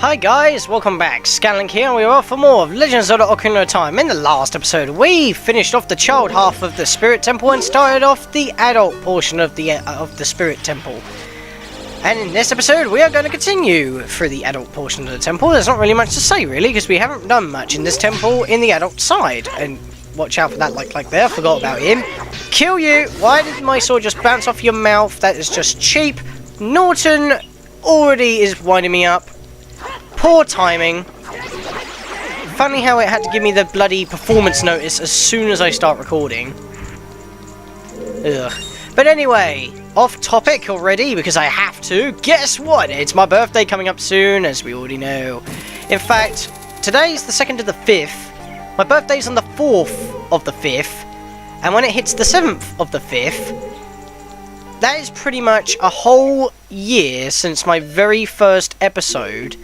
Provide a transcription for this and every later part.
Hi guys, welcome back. Scatlink here, and we're off for more of Legend of Zelda Ocarina of Time. In the last episode, we finished off the child half of the Spirit Temple and started off the adult portion of the Spirit Temple. And in this episode, we are going to continue through the adult portion of the temple. There's not really much to say, really, because we haven't done much in this temple in the adult side. And watch out for that like there, I forgot about him. Kill you! Why did my sword just bounce off your mouth? That is just cheap. Norton already is winding me up. Poor timing. Funny how it had to give me the bloody performance notice as soon as I start recording. Ugh. But anyway, off topic already because I have to. Guess what? It's my birthday coming up soon, as we already know. In fact, today's the 2nd of the 5th. My birthday's on the 4th of the 5th. And when it hits the 7th of the 5th, that is pretty much a whole year since my very first episode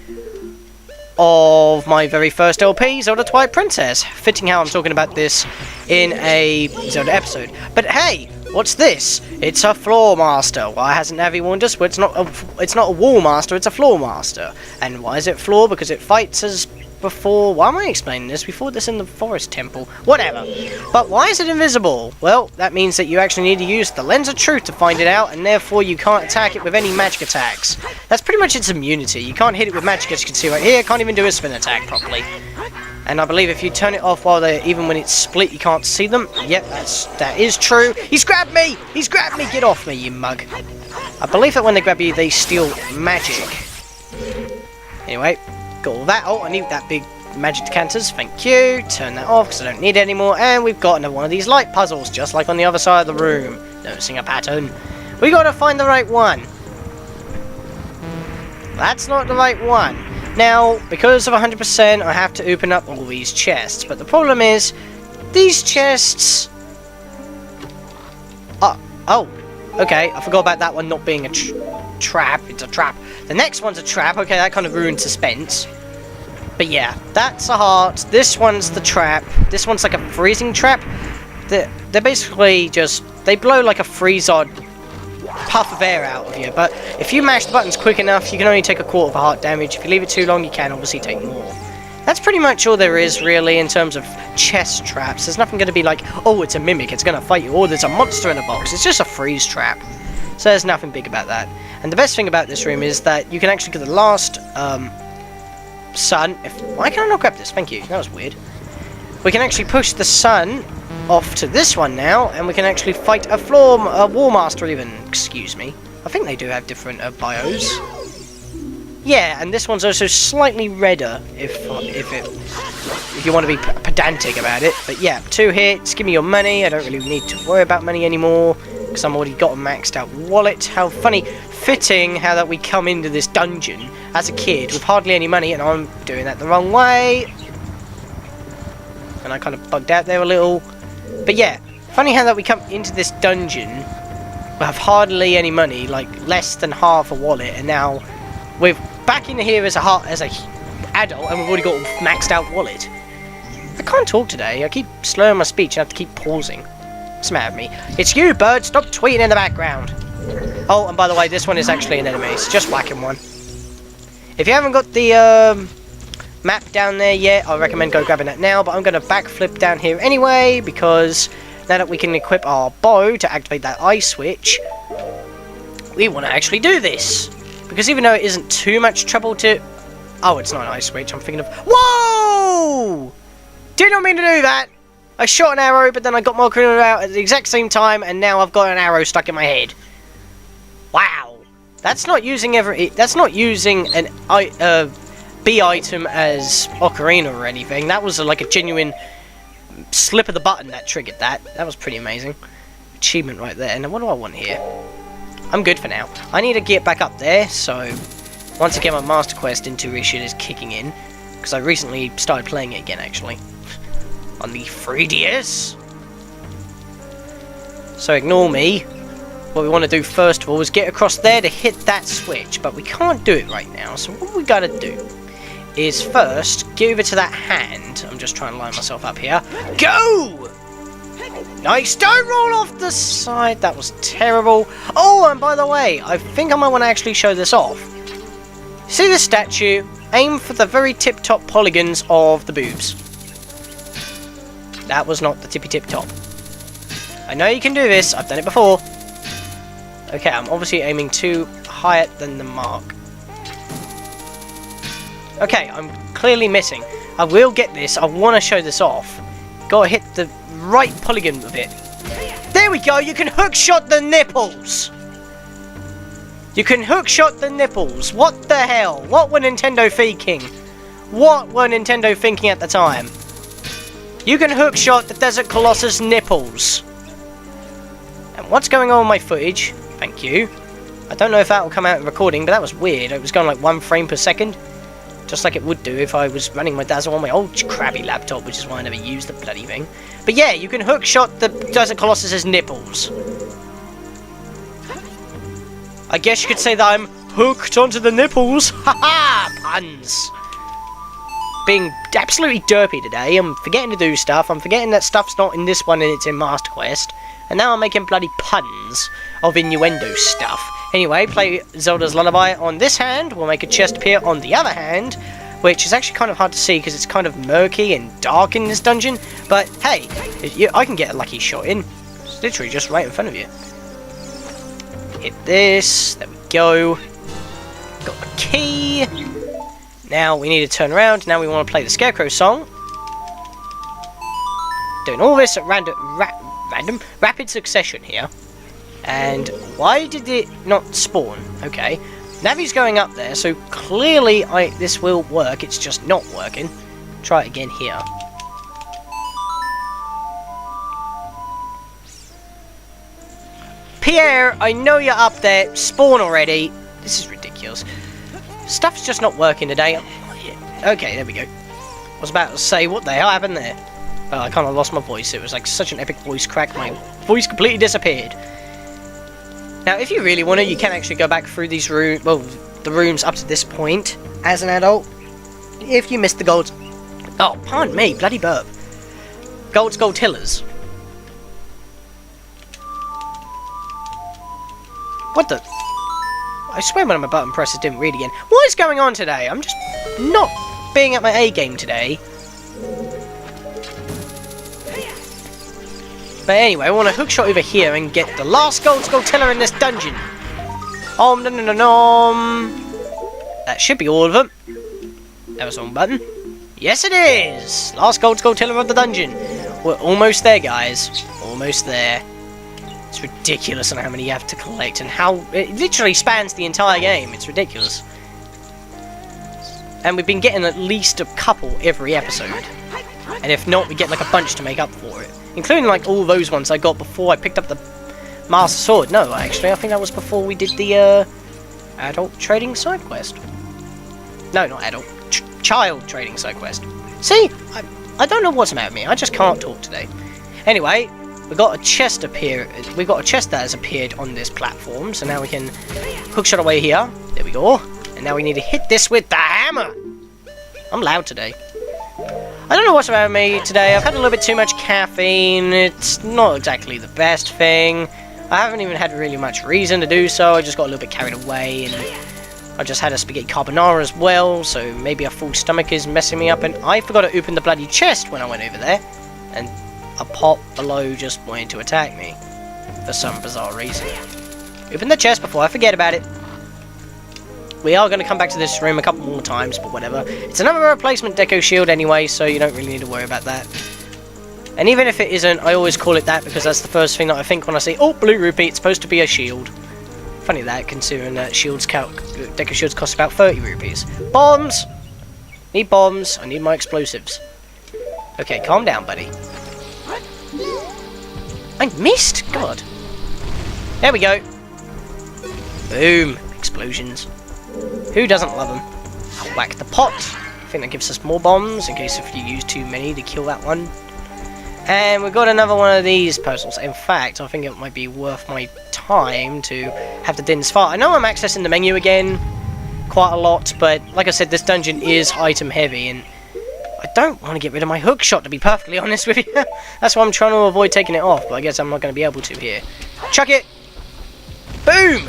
of my very first LP, Zelda Twilight Princess. Fitting how I'm talking about this in a Zelda episode. But hey, what's this? It's a Floor Master. Why hasn't Navi warned us? Well, it's not a Wall Master, it's a Floor Master. And why is it Floor? Because it fights as before. Why am I explaining this? We fought this in the Forest Temple. Whatever. But why is it invisible? Well, that means that you actually need to use the Lens of Truth to find it out, and therefore you can't attack it with any magic attacks. That's pretty much its immunity. You can't hit it with magic, as you can see right here. Can't even do a spin attack properly. And I believe if you turn it off while they're, even when it's split, you can't see them. Yep, that is true. He's grabbed me! He's grabbed me! Get off me, you mug. I believe that when they grab you, they steal magic. Anyway, got all that. Oh, I need that big magic decanters. Thank you. Turn that off because I don't need it anymore. And we've got another one of these light puzzles, just like on the other side of the room. Noticing a pattern. We got to find the right one. That's not the right one. Now, because of 100%, I have to open up all these chests. But the problem is, these chests... Oh, okay. I forgot about that one not being a trap. It's a trap. The next one's a trap. Okay, that kind of ruined suspense. But yeah, that's a heart. This one's the trap. This one's like a freezing trap. They're basically just... They blow like a freeze-on puff of air out of you. But if you mash the buttons quick enough, you can only take a quarter of a heart damage. If you leave it too long, you can obviously take more. That's pretty much all there is, really, in terms of chest traps. There's nothing going to be like, oh, it's a mimic, it's going to fight you, or there's a monster in a box. It's just a freeze trap. So there's nothing big about that. And the best thing about this room is that you can actually get the last sun. Why can I not grab this? Thank you. That was weird. We can actually push the sun off to this one now, and we can actually fight a Wall Master even. Excuse me. I think they do have different bios. Yeah, and this one's also slightly redder if you want to be pedantic about it. But yeah, 2 hits. Give me your money. I don't really need to worry about money anymore because I'm already got a maxed out wallet. How funny, fitting how that we come into this dungeon as a kid with hardly any money, and I'm doing that the wrong way. And I kind of bugged out there a little. But yeah, funny how that we come into this dungeon with hardly any money, like less than half a wallet, and now we're back in here as a adult, and we've already got a maxed out wallet. I can't talk today. I keep slurring my speech and have to keep pausing. What's the matter with me? It's you, bird. Stop tweeting in the background. Oh, and by the way, this one is actually an enemy, so just whacking one. If you haven't got the map down there yet, I recommend go grabbing that now, but I'm going to backflip down here anyway, because now that we can equip our bow to activate that eye switch, we want to actually do this. Because even though it isn't too much trouble to... Oh, it's not an eye switch, I'm thinking of... Whoa! Did not mean to do that! I shot an arrow, but then I got my ocarina out at the exact same time, and now I've got an arrow stuck in my head. Wow! That's not using an B item as ocarina or anything. That was like a genuine slip of the button that triggered that. That was pretty amazing. Achievement right there. And what do I want here? I'm good for now. I need to get back up there, so once again my Master Quest intuition is kicking in, because I recently started playing it again, actually, on the 3DS. So ignore me. What we want to do first of all is get across there to hit that switch, but we can't do it right now, so what we gotta do is first get over to that hand. I'm just trying to line myself up here. Go! Nice! Don't roll off the side! That was terrible. Oh, and by the way, I think I might want to actually show this off. See this statue? aim for the very tip-top polygons of the boobs. That was not the tippy-tip-top. I know you can do this, I've done it before. Okay, I'm obviously aiming too higher than the mark. Okay, I'm clearly missing. I will get this, I want to show this off. Gotta hit the right polygon of it. There we go, you can hookshot the nipples! You can hookshot the nipples. What the hell? What were Nintendo thinking? What were Nintendo thinking at the time? You can hookshot the Desert Colossus nipples. And what's going on with my footage? Thank you. I don't know if that will come out in recording, but that was weird. It was going like 1 frame per second. Just like it would do if I was running my Dazzle on my old crappy laptop, which is why I never used the bloody thing. But yeah, you can hookshot the Desert Colossus's nipples. I guess you could say that I'm hooked onto the nipples. Haha! Puns! Being absolutely derpy today. I'm forgetting to do stuff. I'm forgetting that stuff's not in this one and it's in Master Quest. And now I'm making bloody puns of innuendo stuff. Anyway, play Zelda's Lullaby on this hand. We'll make a chest appear on the other hand. Which is actually kind of hard to see because it's kind of murky and dark in this dungeon. But hey, I can get a lucky shot in. It's literally just right in front of you. Hit this. There we go. Got the key. Now we need to turn around. Now we want to play the Scarecrow song. Doing all this at rapid succession here. And why did it not spawn? Okay. Navi's going up there, so clearly this will work. It's just not working. Try it again here. Pierre, I know you're up there. Spawn already. This is ridiculous. Stuff's just not working today. Okay, there we go. I was about to say, what the hell happened there? Well, I kind of lost my voice. It was like such an epic voice crack. My voice completely disappeared. Now, if you really want to, you can actually go back through these rooms, well, the rooms up to this point as an adult. If you missed the golds. Oh, pardon me, bloody burp. Goldtillers. What the? I swear one of my button presses didn't read again. What is going on today? I'm just not being at my A game today. But anyway, I want to hookshot over here and get the last Goldtiller in this dungeon. Nom nom nom nom. That should be all of them. That was the wrong button. Yes, it is. Last Goldtiller of the dungeon. We're almost there, guys. Almost there. It's ridiculous on how many you have to collect and how it literally spans the entire game. It's ridiculous. And we've been getting at least a couple every episode. And if not, we get like a bunch to make up for it. Including like all those ones I got before I picked up the Master Sword. No, actually, I think that was before we did the adult trading side quest. No, not adult. Child trading side quest. See? I don't know what's the matter with me. I just can't talk today. Anyway, we got a chest appear. We got a chest that has appeared on this platform. So now we can hookshot away here. There we go. And now we need to hit this with the hammer. I'm loud today. I don't know what's about me today. I've had a little bit too much caffeine. It's not exactly the best thing. I haven't even had really much reason to do so. I just got a little bit carried away, and I just had a spaghetti carbonara as well, so maybe a full stomach is messing me up, and I forgot to open the bloody chest when I went over there, and a pot below just wanted to attack me for some bizarre reason. Open the chest before I forget about it. We are going to come back to this room a couple more times, but whatever. It's another replacement deco shield anyway, so you don't really need to worry about that. And even if it isn't, I always call it that because that's the first thing that I think when I say, oh, blue rupee, it's supposed to be a shield. Funny that, considering that deco shields cost about 30 rupees. Bombs! Need bombs. I need my explosives. Okay, calm down, buddy. I missed? God. There we go. Boom. Explosions. Who doesn't love them? I'll whack the pot. I think that gives us more bombs in case if you use too many to kill that one. And we've got another one of these puzzles. In fact, I think it might be worth my time to have the Din's Fart. I know I'm accessing the menu again quite a lot, but like I said, this dungeon is item heavy, and I don't want to get rid of my hookshot, to be perfectly honest with you. That's why I'm trying to avoid taking it off, but I guess I'm not going to be able to here. Chuck it! Boom!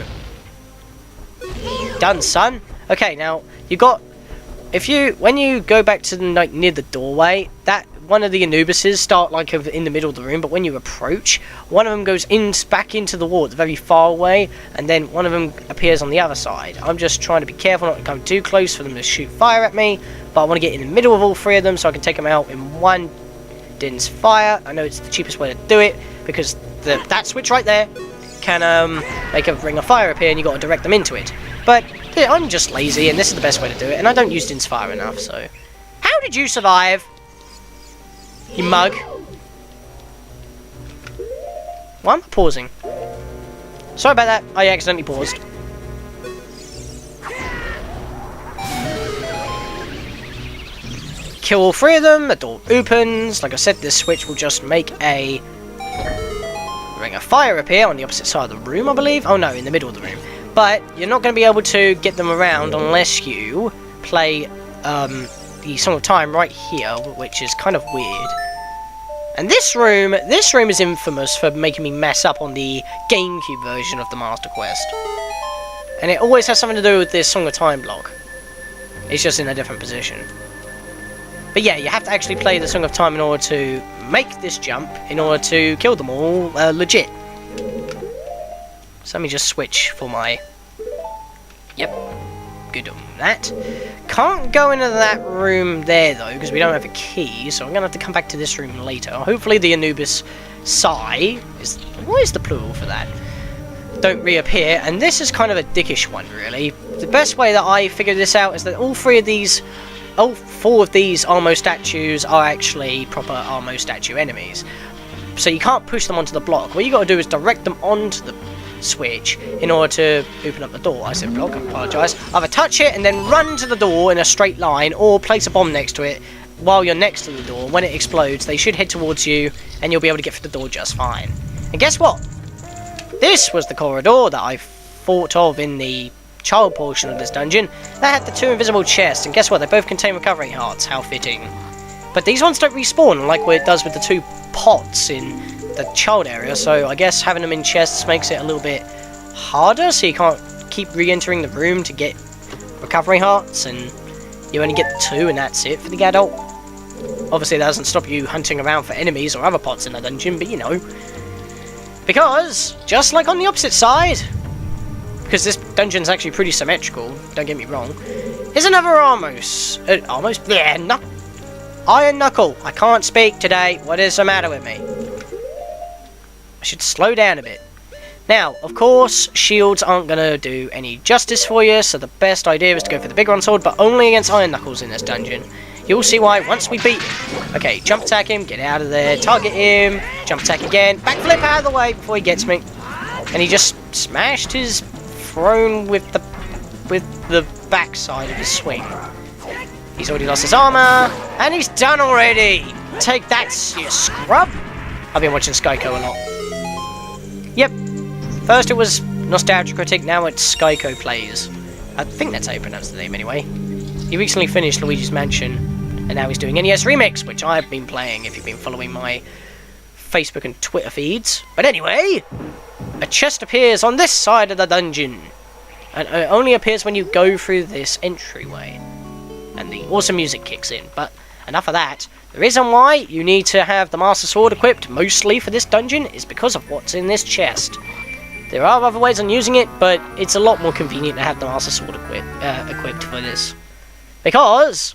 Done, son. Okay, now, you got when you go back to like near the doorway, that one of the Anubises start like in the middle of the room, but when you approach, one of them goes back into the wall, it's very far away, and then one of them appears on the other side. I'm just trying to be careful not to come too close for them to shoot fire at me, but I want to get in the middle of all three of them so I can take them out in one Din's fire. I know it's the cheapest way to do it, because that switch right there can make a ring of fire appear, and you got to direct them into it. But yeah, I'm just lazy, and this is the best way to do it, and I don't use Din's fire enough, so... How did you survive? You mug. Why am I pausing? Sorry about that, I accidentally paused. Kill all three of them, the door opens. Like I said, this switch will just make a ring of fire appear on the opposite side of the room, I believe. Oh no, in the middle of the room. But you're not going to be able to get them around unless you play the Song of Time right here, which is kind of weird. And this room is infamous for making me mess up on the GameCube version of the Master Quest. And it always has something to do with this Song of Time block. It's just in a different position. But yeah, you have to actually play the Song of Time in order to make this jump, in order to kill them all legit. So let me just switch for my... Yep. Good on that. Can't go into that room there though, because we don't have a key, so I'm gonna have to come back to this room later. Hopefully the Anubis Psi is... What is the plural for that? Don't reappear, and this is kind of a dickish one, really. The best way that I figured this out is that all four of these Armo statues are actually proper Armo statue enemies. So you can't push them onto the block. What you gotta do is direct them onto the switch in order to open up the door. I said block, I apologise. Either touch it and then run to the door in a straight line, or place a bomb next to it while you're next to the door. When it explodes, they should head towards you, and you'll be able to get through the door just fine. And guess what? This was the corridor that I thought of in the child portion of this dungeon. That had the two invisible chests, and guess what? They both contain recovery hearts. How fitting. But these ones don't respawn like what it does with the two pots in the child area, so I guess having them in chests makes it a little bit harder, so you can't keep re-entering the room to get recovery hearts, and you only get the two, and that's it for the adult. Obviously that doesn't stop you hunting around for enemies or other pots in the dungeon, but you know. Because, just like on the opposite side, because this dungeon's actually pretty symmetrical, don't get me wrong, is another Iron Knuckle. I can't speak today. What is the matter with me? I should slow down a bit. Now, of course, shields aren't going to do any justice for you, so the best idea is to go for the big one sword, but only against Iron Knuckles in this dungeon. You'll see why once we beat him. Okay, jump attack him, get out of there, target him, jump attack again, backflip out of the way before he gets me. And he just smashed his throne with the backside of his swing. He's already lost his armor, and he's done already! Take that, you scrub! I've been watching Skyco a lot. Yep. First it was Nostalgia Critic, now it's Skyco Plays. I think that's how you pronounce the name anyway. He recently finished Luigi's Mansion, and now he's doing NES Remix, which I've been playing if you've been following my Facebook and Twitter feeds. But anyway, a chest appears on this side of the dungeon. And it only appears when you go through this entryway. And the awesome music kicks in. But enough of that. The reason why you need to have the Master Sword equipped mostly for this dungeon is because of what's in this chest. There are other ways on using it, but it's a lot more convenient to have the Master Sword equipped for this. Because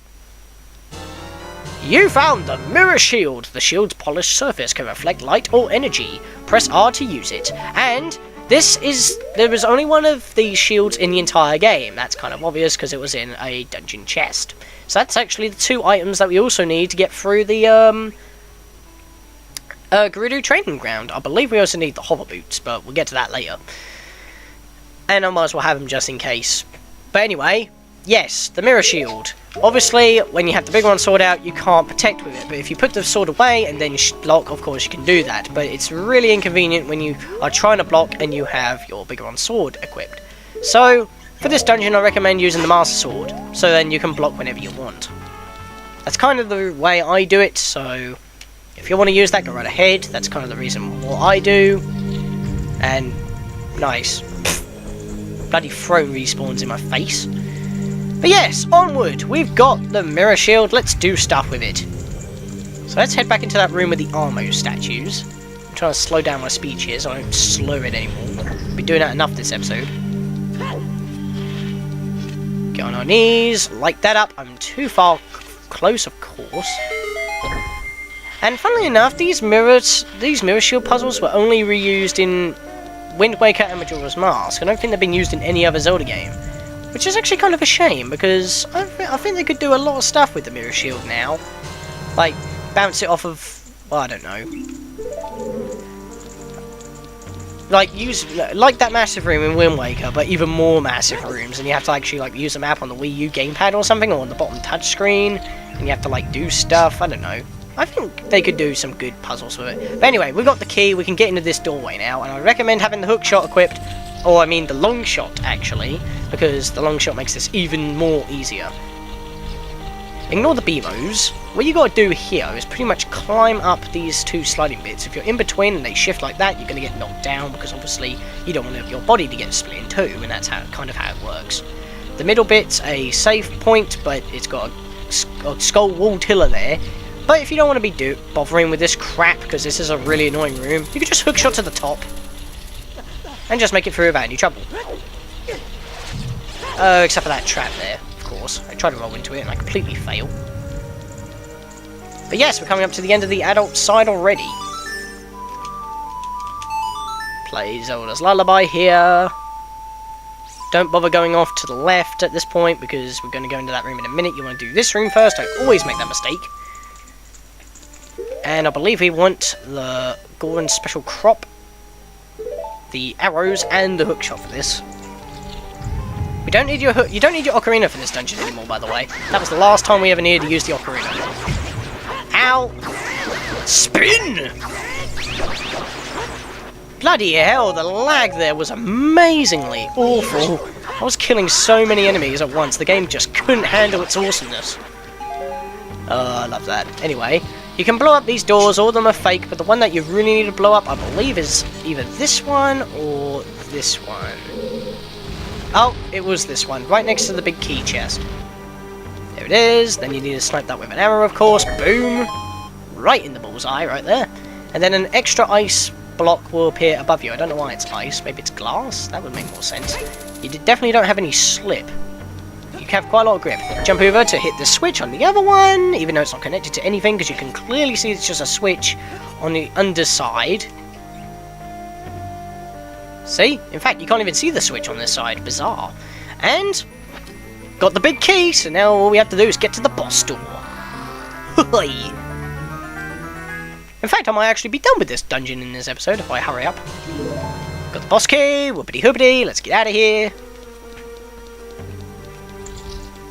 you found the Mirror Shield. The shield's polished surface can reflect light or energy. Press R to use it. And there was only one of these shields in the entire game. That's kind of obvious because it was in a dungeon chest. So that's actually the two items that we also need to get through the Gerudo training ground. I believe we also need the hover boots, but we'll get to that later. And I might as well have them just in case. But anyway, yes, the Mirror Shield. Obviously, when you have the big one sword out, you can't protect with it. But if you put the sword away and then block, of course you can do that. But it's really inconvenient when you are trying to block and you have your bigger one sword equipped. So, for this dungeon I recommend using the Master Sword, so then you can block whenever you want. That's kind of the way I do it, so if you want to use that, go right ahead. That's kind of the reason what I do. And, nice. Bloody throne respawns in my face. But yes, onward! We've got the mirror shield, let's do stuff with it. So let's head back into that room with the Armo statues. I'm trying to slow down my speech here so I don't slow it anymore. I've been doing that enough this episode. Get on our knees, light that up. I'm too far close, of course. And funnily enough, these mirror shield puzzles were only reused in Wind Waker and Majora's Mask. I don't think they've been used in any other Zelda game. Which is actually kind of a shame, because I think they could do a lot of stuff with the mirror shield now. Like, bounce it off of, well, I don't know. Like, like that massive room in Wind Waker, but even more massive rooms, and you have to actually, like, use the map on the Wii U gamepad or something, or on the bottom touchscreen, and you have to, like, do stuff, I don't know. I think they could do some good puzzles with it. But anyway, we've got the key, we can get into this doorway now, and I recommend having the hookshot equipped, or I mean the long shot, actually, because the long shot makes this even more easier. Ignore the beamos. What you gotta do here is pretty much climb up these two sliding bits. If you're in between and they shift like that, you're gonna get knocked down, because obviously you don't want your body to get split in two, and that's kind of how it works. The middle bit's a safe point, but it's got a skull wall tiller there. But if you don't want to be bothering with this crap, because this is a really annoying room, you can just hookshot to the top. And just make it through without any trouble. Except for that trap there, of course. I tried to roll into it and I completely fail. But yes, we're coming up to the end of the adult side already. Play Zelda's Lullaby here. Don't bother going off to the left at this point, because we're going to go into that room in a minute. You want to do this room first. I always make that mistake. And I believe we want the Goron Special Crop, the arrows, and the hookshot for this. You don't need your ocarina for this dungeon anymore, by the way. That was the last time we ever needed to use the ocarina. Ow! Spin! Bloody hell, the lag there was amazingly awful. I was killing so many enemies at once, the game just couldn't handle its awesomeness. I love that. Anyway, you can blow up these doors, all of them are fake, but the one that you really need to blow up, I believe, is either this one or this one. Oh, it was this one, right next to the big key chest. There it is, then you need to snipe that with an arrow, of course, boom! Right in the bullseye, right there. And then an extra ice block will appear above you. I don't know why it's ice, maybe it's glass? That would make more sense. You definitely don't have any slip. You have quite a lot of grip. Jump over to hit the switch on the other one, even though it's not connected to anything, because you can clearly see it's just a switch on the underside. See? In fact, you can't even see the switch on this side. Bizarre. And got the big key, so now all we have to do is get to the boss door. In fact, I might actually be done with this dungeon in this episode if I hurry up. Got the boss key, whoopity hoopity, let's get out of here.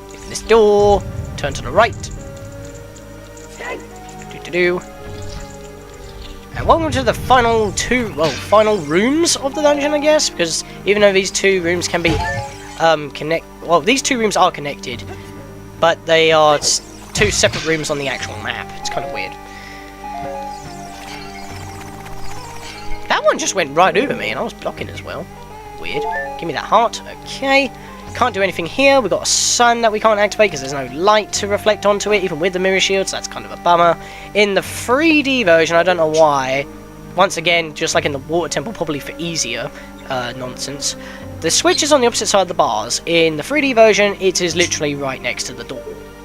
Open this door, turn to the right. Do-do-do. And welcome to the final final rooms of the dungeon, I guess, because even though these two rooms can be these two rooms are connected, but they are two separate rooms on the actual map. It's kind of weird. That one just went right over me, and I was blocking as well. Weird. Give me that heart. Okay. Can't do anything here. We've got a sun that we can't activate because there's no light to reflect onto it, even with the mirror shield, so that's kind of a bummer. In the 3D version, I don't know why, once again, just like in the water temple, probably for easier nonsense, the switch is on the opposite side of the bars. In the 3D version, it is literally right next to the door.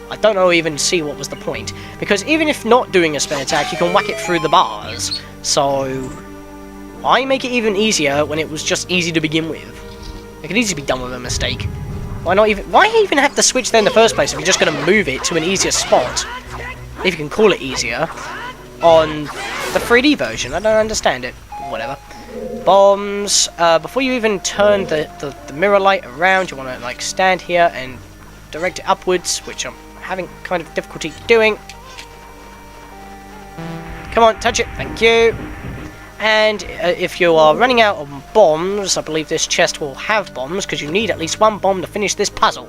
I don't know even see what was the point, because even if not doing a spin attack, you can whack it through the bars, so why make it even easier when it was just easy to begin with? It could easily be done with a mistake. Why even have to switch there in the first place if you're just going to move it to an easier spot, if you can call it easier, on the 3D version? I don't understand it. Whatever. Bombs. Before you even turn the mirror light around, you want to like stand here and direct it upwards, which I'm having kind of difficulty doing. Come on, touch it. Thank you. And if you are running out of bombs, I believe this chest will have bombs, because you need at least one bomb to finish this puzzle.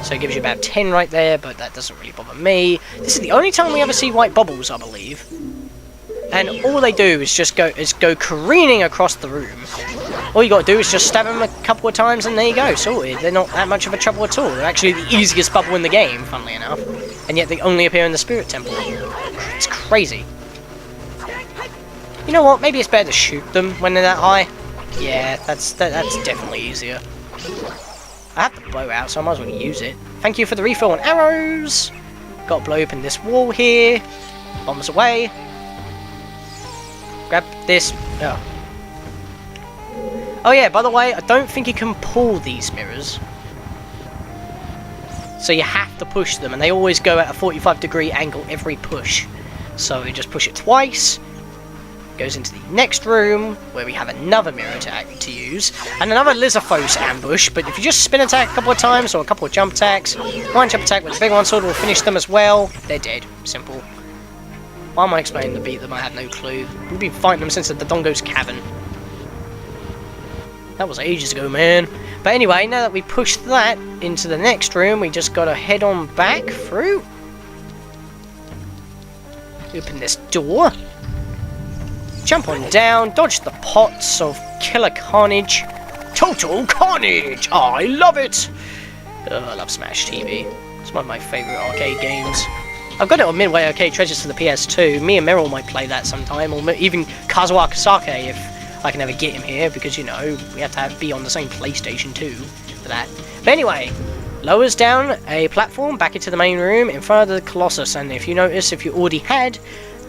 So it gives you about 10 right there, but that doesn't really bother me. This is the only time we ever see white bubbles, I believe. And all they do is just go careening across the room. All you got to do is just stab them a couple of times and there you go, sorted. They're not that much of a trouble at all. They're actually the easiest bubble in the game, funnily enough. And yet they only appear in the Spirit Temple. It's crazy. You know what? Maybe it's better to shoot them when they're that high. Yeah, that's definitely easier. I have the bow out, so I might as well use it. Thank you for the refill on arrows. Got to blow open this wall here. Bombs away. Grab this. Oh. Oh yeah, by the way, I don't think you can pull these mirrors. So you have to push them, and they always go at a 45-degree angle every push. So you just push it twice. Goes into the next room, where we have another mirror to use, and another Lizarphos ambush, but if you just spin attack a couple of times, or a couple of jump attacks, one jump attack with the big one sword will finish them as well. They're dead. Simple. Why am I explaining to beat them? I have no clue. We've been fighting them since the Dodongo's Cavern. That was ages ago, man. But anyway, now that we pushed that into the next room, we just gotta head on back through. Open this door. Jump on down, dodge the pots of killer carnage. Total carnage! Oh, I love it! Oh, I love Smash TV. It's one of my favourite arcade games. I've got it on Midway Arcade Treasures for the PS2. Me and Meryl might play that sometime, or even Kazuo Akasake if I can ever get him here, because, you know, we have to be on the same PlayStation 2 for that. But anyway, lowers down a platform back into the main room in front of the Colossus, and if you notice, if you already had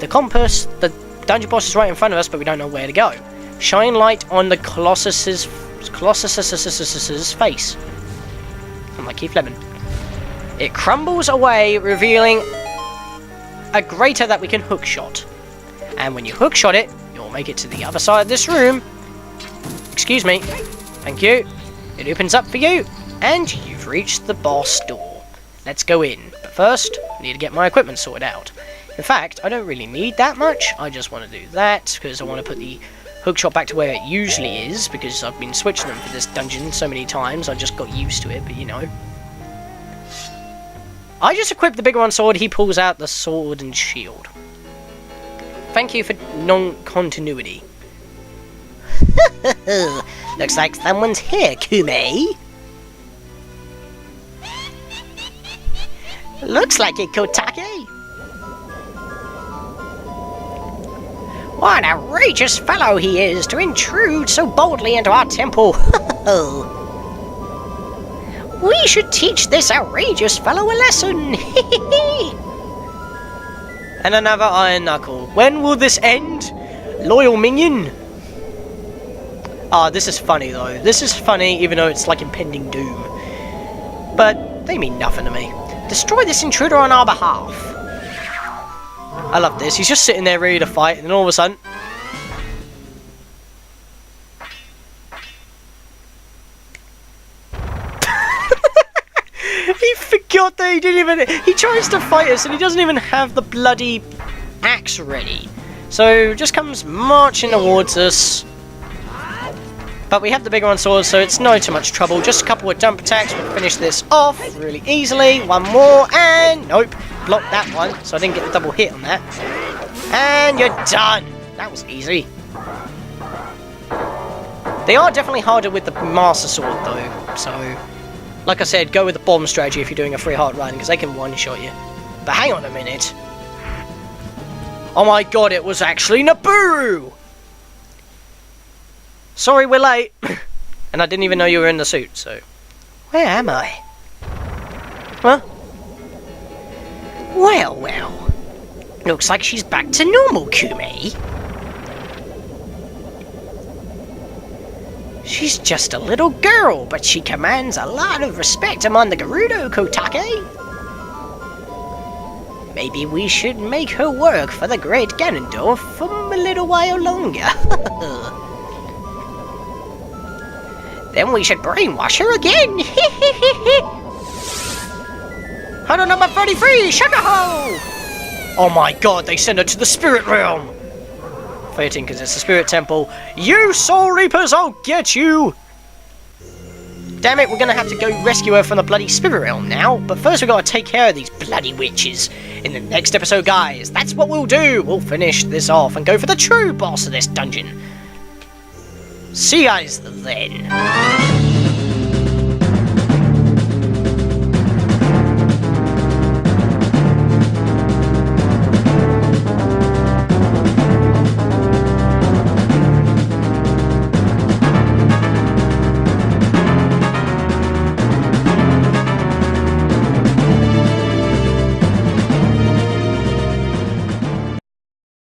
the compass, the dungeon boss is right in front of us, but we don't know where to go. Shine light on the Colossus's face. I'm like Keith Lemon. It crumbles away, revealing a grater that we can hookshot. And when you hookshot it, you'll make it to the other side of this room. Excuse me. Thank you. It opens up for you, and you've reached the boss door. Let's go in. But first, I need to get my equipment sorted out. In fact, I don't really need that much. I just want to do that, because I want to put the hookshot back to where it usually is, because I've been switching them for this dungeon so many times, I just got used to it, but you know. I just equipped the bigger one sword, he pulls out the sword and shield. Thank you for non-continuity. Looks like someone's here, Kume. Looks like it, Kotake. What an outrageous fellow he is to intrude so boldly into our temple. We should teach this outrageous fellow a lesson. And another iron knuckle. When will this end? Loyal minion? Ah, this is funny though. This is funny even though it's like impending doom. But they mean nothing to me. Destroy this intruder on our behalf. I love this. He's just sitting there ready to fight, and then all of a sudden... he forgot that he didn't even... He tries to fight us, and he doesn't even have the bloody axe ready. So, just comes marching towards us. But we have the bigger one sword, so it's no too much trouble. Just a couple of jump attacks. We'll finish this off really easily. One more, and... Nope. Block that one, so I didn't get the double hit on that. And you're done! That was easy. They are definitely harder with the Master Sword, though. So, like I said, go with the bomb strategy if you're doing a free heart run, because they can one-shot you. But hang on a minute. Oh my god, it was actually Naburu! Sorry, we're late. And I didn't even know you were in the suit, so... Where am I? Huh? Well, well. Looks like she's back to normal, Kume. She's just a little girl, but she commands a lot of respect among the Gerudo, Kotake. Maybe we should make her work for the great Ganondorf for a little while longer. Then we should brainwash her again. Huddle number 33, Sugar Ho! Oh my god, they send her to the Spirit Realm! 13, because it's the Spirit Temple. You Soul Reapers, I'll get you! Damn it, we're gonna have to go rescue her from the bloody Spirit Realm now. But first we gotta take care of these bloody witches. In the next episode, guys, that's what we'll do! We'll finish this off and go for the true boss of this dungeon. See you guys then.